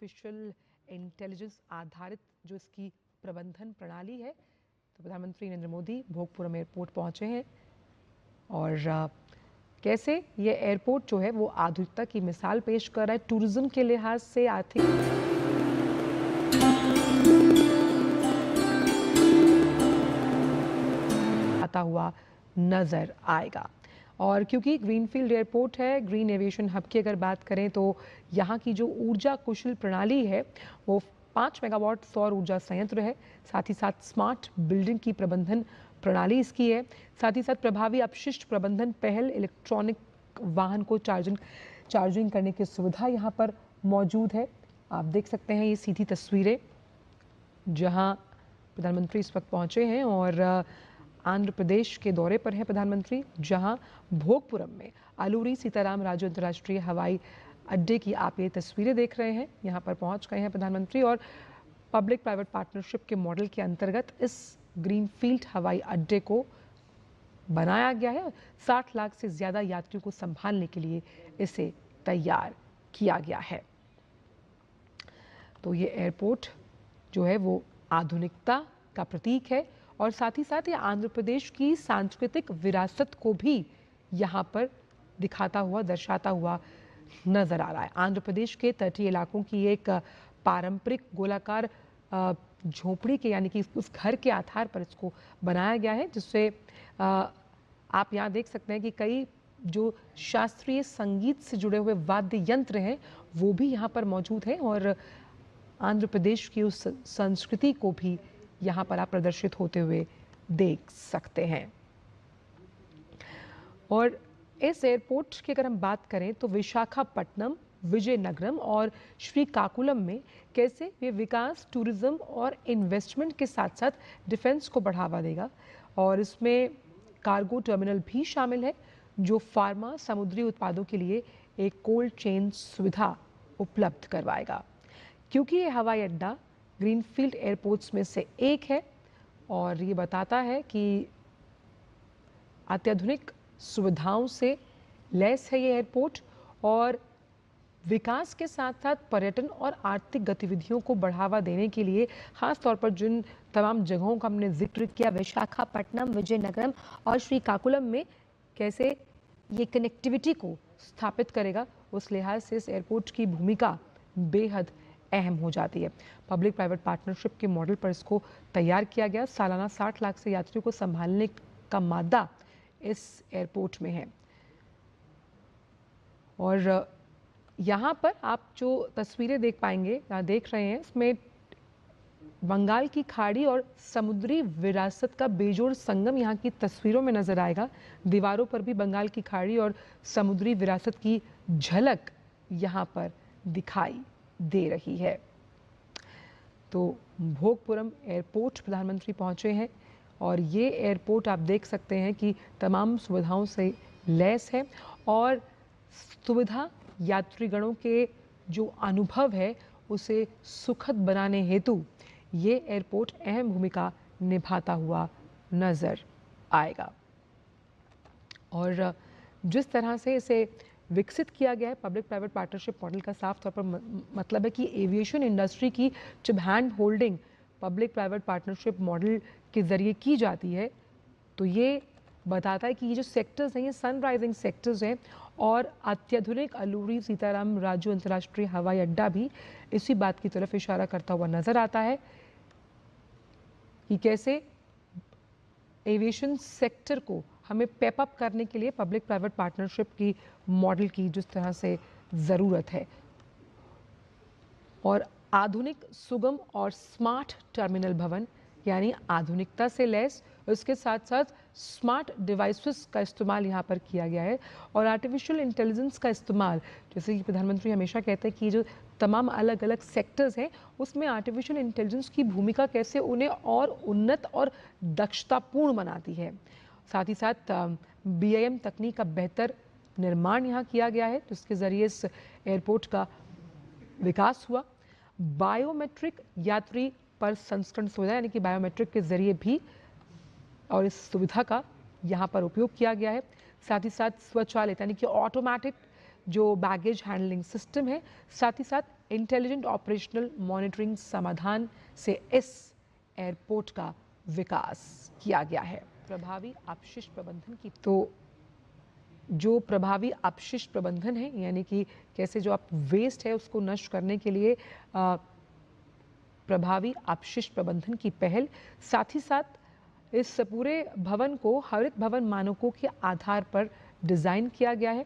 Artificial intelligence आधारित जो इसकी प्रबंधन प्रणाली है। तो प्रधानमंत्री नरेंद्र मोदी भोगपुरम एयरपोर्ट पहुंचे हैं और कैसे ये एयरपोर्ट जो है वो आधुनिकता की मिसाल पेश कर रहा है, टूरिज्म के लिहाज से आर्थिक आता हुआ नजर आएगा। और क्योंकि ग्रीनफील्ड एयरपोर्ट है, ग्रीन एविएशन हब की अगर बात करें तो यहाँ की जो ऊर्जा कुशल प्रणाली है वो 5 मेगावाट सौर ऊर्जा संयंत्र है। साथ ही साथ स्मार्ट बिल्डिंग की प्रबंधन प्रणाली इसकी है। साथ ही साथ प्रभावी अपशिष्ट प्रबंधन पहल, इलेक्ट्रॉनिक वाहन को चार्जिंग करने की सुविधा यहाँ पर मौजूद है। आप देख सकते हैं ये सीधी तस्वीरें जहाँ प्रधानमंत्री इस वक्त पहुँचे हैं और आंध्र प्रदेश के दौरे पर है प्रधानमंत्री, जहां भोगपुरम में अलूरी सीताराम राजू अंतर्राष्ट्रीय हवाई अड्डे की आप ये तस्वीरें देख रहे हैं। यहां पर पहुंच गए हैं प्रधानमंत्री और पब्लिक प्राइवेट पार्टनरशिप के मॉडल के अंतर्गत इस ग्रीनफील्ड हवाई अड्डे को बनाया गया है। 60 लाख से ज्यादा यात्रियों को संभालने के लिए इसे तैयार किया गया है। तो ये एयरपोर्ट जो है वो आधुनिकता का प्रतीक है और साथ ही साथ ये आंध्र प्रदेश की सांस्कृतिक विरासत को भी यहाँ पर दिखाता हुआ, दर्शाता हुआ नजर आ रहा है। आंध्र प्रदेश के तटीय इलाकों की एक पारंपरिक गोलाकार झोपड़ी के यानी कि उस घर के आधार पर इसको बनाया गया है, जिससे आप यहाँ देख सकते हैं कि कई जो शास्त्रीय संगीत से जुड़े हुए वाद्य यंत्र हैं वो भी यहाँ पर मौजूद हैं और आंध्र प्रदेश की उस संस्कृति को भी यहाँ पर आप प्रदर्शित होते हुए देख सकते हैं। और इस एयरपोर्ट की अगर हम बात करें तो विशाखापट्टनम, विजयनगरम और श्रीकाकुलम में कैसे ये विकास, टूरिज्म और इन्वेस्टमेंट के साथ साथ डिफेंस को बढ़ावा देगा। और इसमें कार्गो टर्मिनल भी शामिल है जो फार्मा, समुद्री उत्पादों के लिए एक कोल्ड चेन सुविधा उपलब्ध करवाएगा। क्योंकि ये हवाई अड्डा ग्रीनफील्ड एयरपोर्ट्स में से एक है और ये बताता है कि अत्याधुनिक सुविधाओं से लैस है ये एयरपोर्ट और विकास के साथ साथ पर्यटन और आर्थिक गतिविधियों को बढ़ावा देने के लिए खास तौर पर जिन तमाम जगहों का हमने जिक्र किया, विशाखापट्टनम, विजयनगरम और श्रीकाकुलम में कैसे ये कनेक्टिविटी को स्थापित करेगा, उस लिहाज से इस एयरपोर्ट की भूमिका बेहद अहम हो जाती है। पब्लिक प्राइवेट पार्टनरशिप के मॉडल पर इसको तैयार किया गया। सालाना 60 लाख से यात्रियों को संभालने का मादा इस एयरपोर्ट में है। और यहाँ पर आप जो तस्वीरें देख पाएंगे, यहाँ देख रहे हैं, इसमें बंगाल की खाड़ी और समुद्री विरासत का बेजोड़ संगम यहाँ की तस्वीरों में नजर आएगा। दीवारों पर भी बंगाल की खाड़ी और समुद्री विरासत की झलक यहाँ पर दिखाई दे रही है। तो भोगपुरम एयरपोर्ट प्रधानमंत्री पहुंचे हैं और ये एयरपोर्ट आप देख सकते हैं कि तमाम सुविधाओं से लैस है और सुविधा यात्रीगणों के जो अनुभव है उसे सुखद बनाने हेतु ये एयरपोर्ट अहम भूमिका निभाता हुआ नजर आएगा। और जिस तरह से इसे विकसित किया गया है पब्लिक प्राइवेट पार्टनरशिप मॉडल का साफ तौर पर मतलब है कि एविएशन इंडस्ट्री की जब hand holding public private partnership model के जरिए की जाती है तो ये बताता है कि ये जो सेक्टर्स हैं ये सनराइजिंग सेक्टर्स हैं और अत्याधुनिक अलूरी सीताराम राजू अंतर्राष्ट्रीय हवाई अड्डा भी इसी बात की तरफ इशारा करता हुआ नजर आता है कि कैसे एविएशन सेक्टर को हमें पेपअप करने के लिए पब्लिक प्राइवेट पार्टनरशिप की मॉडल की जिस तरह से ज़रूरत है और आधुनिक, सुगम और स्मार्ट टर्मिनल भवन यानी आधुनिकता से लैस, उसके साथ साथ स्मार्ट डिवाइसेस का इस्तेमाल यहाँ पर किया गया है और आर्टिफिशियल इंटेलिजेंस का इस्तेमाल, जैसे कि प्रधानमंत्री हमेशा कहते हैं कि जो तमाम अलग अलग सेक्टर्स हैं उसमें आर्टिफिशियल इंटेलिजेंस की भूमिका कैसे उन्हें और उन्नत और दक्षतापूर्ण बनाती है। साथ ही साथ BIM तकनीक का बेहतर निर्माण यहाँ किया गया है जिसके जरिए इस एयरपोर्ट का विकास हुआ। बायोमेट्रिक यात्री पर संस्करण सुविधा यानी कि बायोमेट्रिक के जरिए भी और इस सुविधा का यहाँ पर उपयोग किया गया है। साथ ही साथ स्वचालित यानी कि ऑटोमेटिक जो बैगेज हैंडलिंग सिस्टम है, साथ ही साथ इंटेलिजेंट ऑपरेशनल मॉनिटरिंग समाधान से इस एयरपोर्ट का विकास किया गया है। प्रभावी अपशिष्ट प्रबंधन की तो जो प्रभावी अपशिष्ट प्रबंधन है, यानी कि कैसे जो आप वेस्ट है उसको नष्ट करने के लिए प्रभावी अपशिष्ट प्रबंधन की पहल, साथ ही साथ इस पूरे भवन को हरित भवन मानकों के आधार पर डिज़ाइन किया गया है।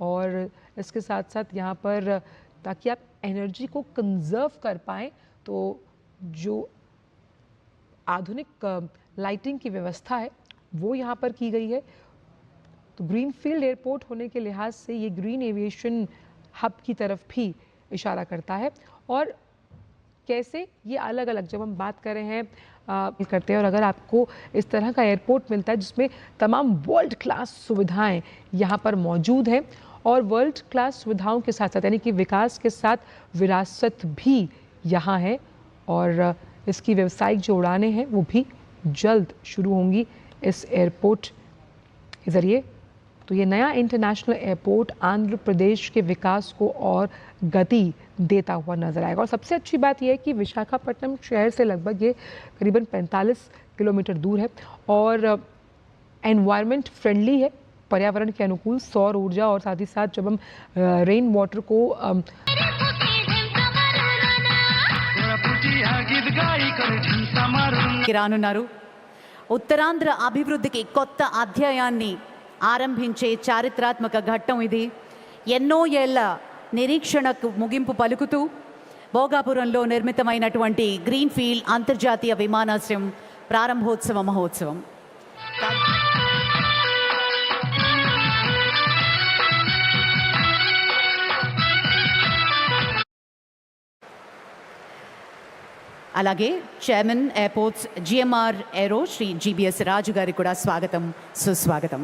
और इसके साथ साथ यहाँ पर ताकि आप एनर्जी को कंजर्व कर पाएँ, तो जो आधुनिक लाइटिंग की व्यवस्था है वो यहाँ पर की गई है। तो ग्रीनफील्ड एयरपोर्ट होने के लिहाज से ये ग्रीन एविएशन हब की तरफ भी इशारा करता है। और कैसे ये अलग अलग जब हम बात कर रहे हैं करते हैं, और अगर आपको इस तरह का एयरपोर्ट मिलता है जिसमें तमाम वर्ल्ड क्लास सुविधाएं यहाँ पर मौजूद हैं, और वर्ल्ड क्लास सुविधाओं के साथ साथ यानी कि विकास के साथ विरासत भी यहाँ है, और इसकी व्यावसायिक जो उड़ानें हैं वो भी जल्द शुरू होंगी इस एयरपोर्ट के ज़रिए। तो ये नया इंटरनेशनल एयरपोर्ट आंध्र प्रदेश के विकास को और गति देता हुआ नजर आएगा। और सबसे अच्छी बात यह है कि विशाखापट्टनम शहर से लगभग ये करीबन 45 किलोमीटर दूर है, और एनवायरनमेंट फ्रेंडली है, पर्यावरण के अनुकूल सौर ऊर्जा, और साथ ही साथ जब हम रेन वाटर को రానున్నారు ఉత్తరాంధ్ర అభివృద్ధికి కొత్త అధ్యాయాన్ని ఆరంభించే చారిత్రాత్మక ఘట్టం ఇది. ఎన్నో ఏళ్ల నిరీక్షణకు ముగింపు పలుకుతూ భోగాపురంలో నిర్మితమైనటువంటి గ్రీన్ఫీల్డ్ అంతర్జాతీయ విమానాశ్రయం ప్రారంభోత్సవ మహోత్సవం. అలాగే chairman airports GMR aero Shri GBS Raju గారికి కూడా స్వాగతం, సుస్వాగతం.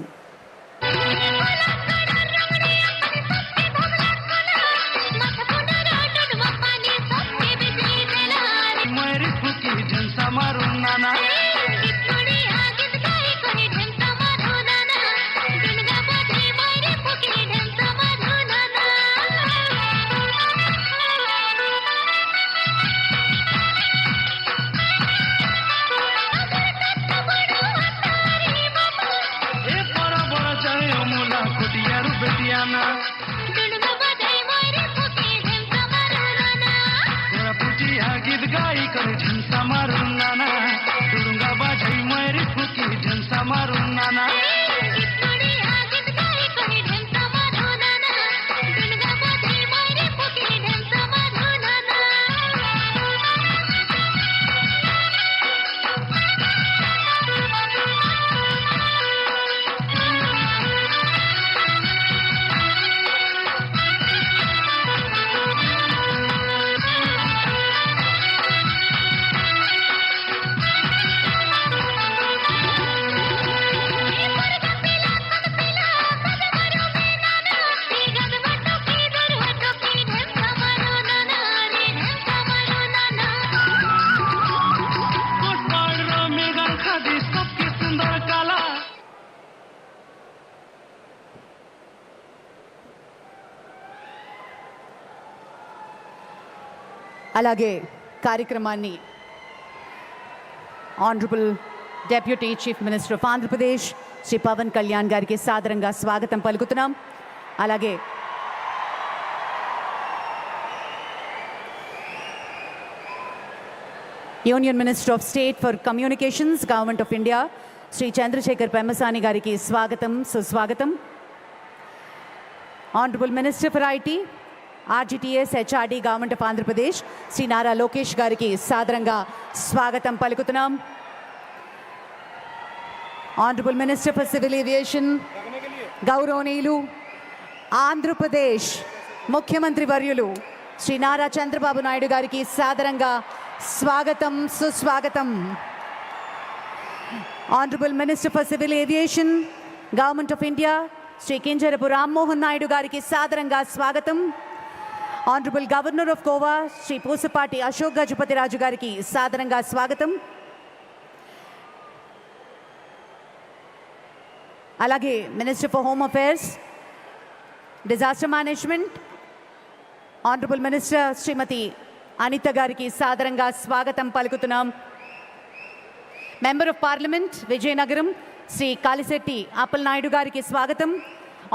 అలాగే కార్యక్రమాన్ని honourable deputy chief minister of Andhra Pradesh Shri Pavan Kalyan గారికి సాదరంగా స్వాగతం పలుకుతున్నాం. అలాగే union minister of state for communications government of India Shri Chandrasekhar Pemmasani గారికి స్వాగతం, సుస్వాగతం. Honourable minister for IT RGTS HRD government of Andhra Pradesh Shri Nara Lokesh గారికి సాదరంగా స్వాగతం పలుకుతున్నాం. Honourable minister for civil aviation గౌరవనీయులు ఆంధ్రప్రదేశ్ ముఖ్యమంత్రి వర్యులు శ్రీ నారా చంద్రబాబు నాయుడు గారికి సాదరంగా స్వాగతం, సుస్వాగతం. Honourable minister for civil aviation government of India Shri Kinjarapu Rammohan Naidu గారికి సాదరంగా స్వాగతం. Honourable governor of Goa Shri Pusapati Ashok Gajapathi Raju గారికి సాదరంగా స్వాగతం. అలాగే minister for home affairs, disaster management, honourable minister Shrimati Anitha గారికి సాదరంగా స్వాగతం పలుకుతున్నాం. Member of parliament Vizianagaram Shri Kalisetti Appalanaidu గారికి స్వాగతం.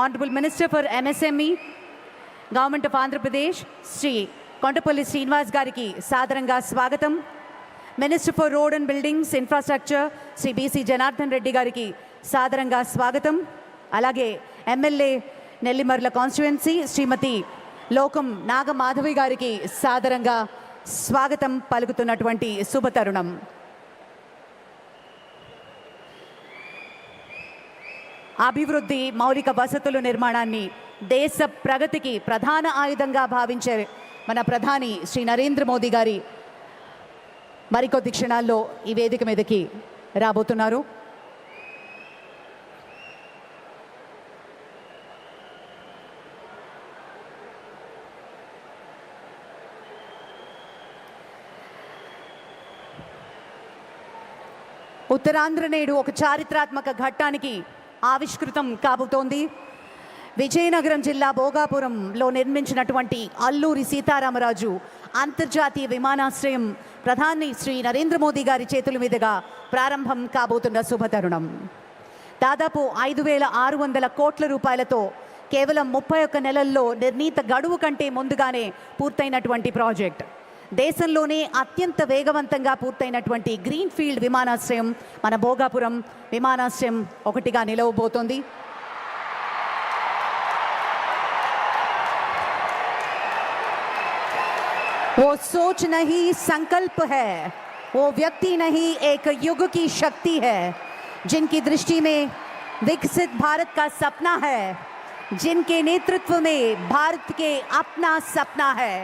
Honourable minister for MSME government of Andhra Pradesh Shri Kondapalli Srinivas గారికి సాదరంగా స్వాగతం. Minister for road and buildings infrastructure Shri BC Janardhan Reddy గారికి సాదరంగా స్వాగతం. అలాగే ఎమ్మెల్యే నెల్లిమర్ల కాన్స్టిట్యుయెన్సీ శ్రీమతి లోకం నాగమాధవి గారికి సాదరంగా స్వాగతం పలుకుతున్నటువంటి శుభతరుణం. అభివృద్ధి మౌలిక వసతుల నిర్మాణాన్ని దేశ ప్రగతికి ప్రధాన ఆయుధంగా భావించే మన ప్రధాని శ్రీ నరేంద్ర మోదీ గారి మరికొద్ది క్షణాల్లో ఈ వేదిక మీదకి రాబోతున్నారు. ఉత్తరాంధ్ర నేడు ఒక చారిత్రాత్మక ఘట్టానికి ఆవిష్కృతం కాబోతోంది. విజయనగరం జిల్లా భోగాపురంలో నిర్మించినటువంటి అల్లూరి సీతారామరాజు అంతర్జాతీయ విమానాశ్రయం ప్రధాని శ్రీ నరేంద్ర మోదీ గారి చేతుల మీదుగా ప్రారంభం కాబోతున్న శుభతరుణం. దాదాపు 5,600 కోట్ల రూపాయలతో కేవలం 31 నెలల్లో నిర్ణీత గడువు కంటే ముందుగానే పూర్తయినటువంటి ప్రాజెక్ట్. దేశంలోనే అత్యంత వేగవంతంగా పూర్తయినటువంటి గ్రీన్ ఫీల్డ్ విమానాశ్రయం మన భోగాపురం విమానాశ్రయం ఒకటిగా నిలవబోతోంది. वो सोच नहीं संकल्प है, वो व्यक्ति नहीं एक युग की शक्ति है, जिनकी दृष्टि में विकसित भारत का सपना है, जिनके नेतृत्व में भारत के अपना सपना है.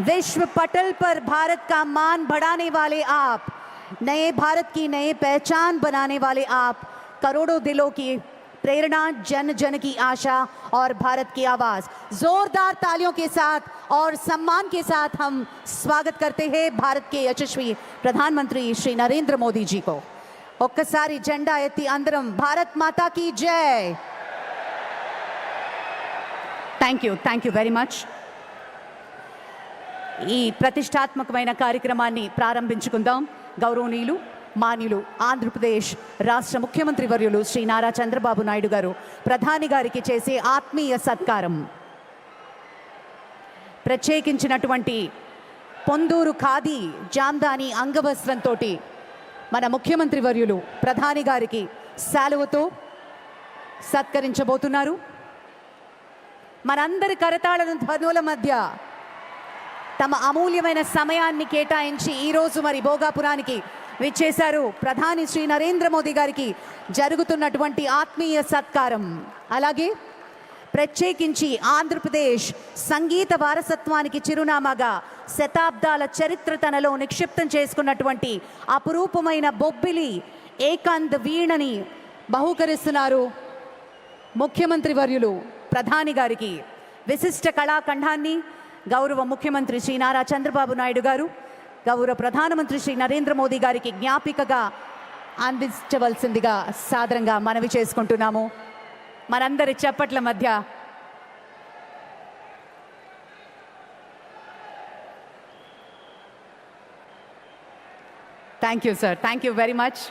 विश्व पटल पर भारत का मान बढ़ाने वाले आप, नए भारत की नए पहचान बनाने वाले आप, करोड़ों दिलों की प्रेरणा, जन जन की आशा और भारत की आवाज. जोरदार तालियों के साथ और सम्मान के साथ हम स्वागत करते हैं भारत के यशस्वी प्रधानमंत्री श्री नरेंद्र मोदी जी को. ఒక్కసారి జెండా ఎత్తి అందరం భారత్ మాతా की जय. Thank you very much. ఈ ప్రతిష్టాత్మకమైన కార్యక్రమాన్ని ప్రారంభించుకుందాం. గౌరవనీయులు మాన్యులు ఆంధ్రప్రదేశ్ రాష్ట్ర ముఖ్యమంత్రి వర్యులు శ్రీ నారా చంద్రబాబు నాయుడు గారు ప్రధాని గారికి చేసే ఆత్మీయ సత్కారం. ప్రత్యేకించినటువంటి పొందూరు ఖాదీ జామ్దాని అంగవస్త్రంతో మన ముఖ్యమంత్రి వర్యులు ప్రధాని గారికి శాలువతో సత్కరించబోతున్నారు. మనందరి కరతాళ ధ్వనుల మధ్య తమ అమూల్యమైన సమయాన్ని కేటాయించి ఈరోజు మరి భోగాపురానికి విచ్చేశారు ప్రధాని శ్రీ నరేంద్ర మోదీ గారికి జరుగుతున్నటువంటి ఆత్మీయ సత్కారం. అలాగే ప్రత్యేకించి ఆంధ్రప్రదేశ్ సంగీత వారసత్వానికి చిరునామాగా శతాబ్దాల చరిత్ర తనలో నిక్షిప్తం చేసుకున్నటువంటి అపురూపమైన బొబ్బిలి ఏకాంత్ వీణని బహూకరిస్తున్నారు ముఖ్యమంత్రి వర్యులు ప్రధాని గారికి. విశిష్ట కళాఖండాన్ని గౌరవ ముఖ్యమంత్రి శ్రీ నారా చంద్రబాబు నాయుడు గారు గౌరవ ప్రధానమంత్రి శ్రీ నరేంద్ర మోదీ గారికి జ్ఞాపికగా అందించవలసిందిగా సాదరంగా మనవి చేసుకుంటున్నాము. మనందరి చప్పట్ల మధ్య thank you sir, thank you very much.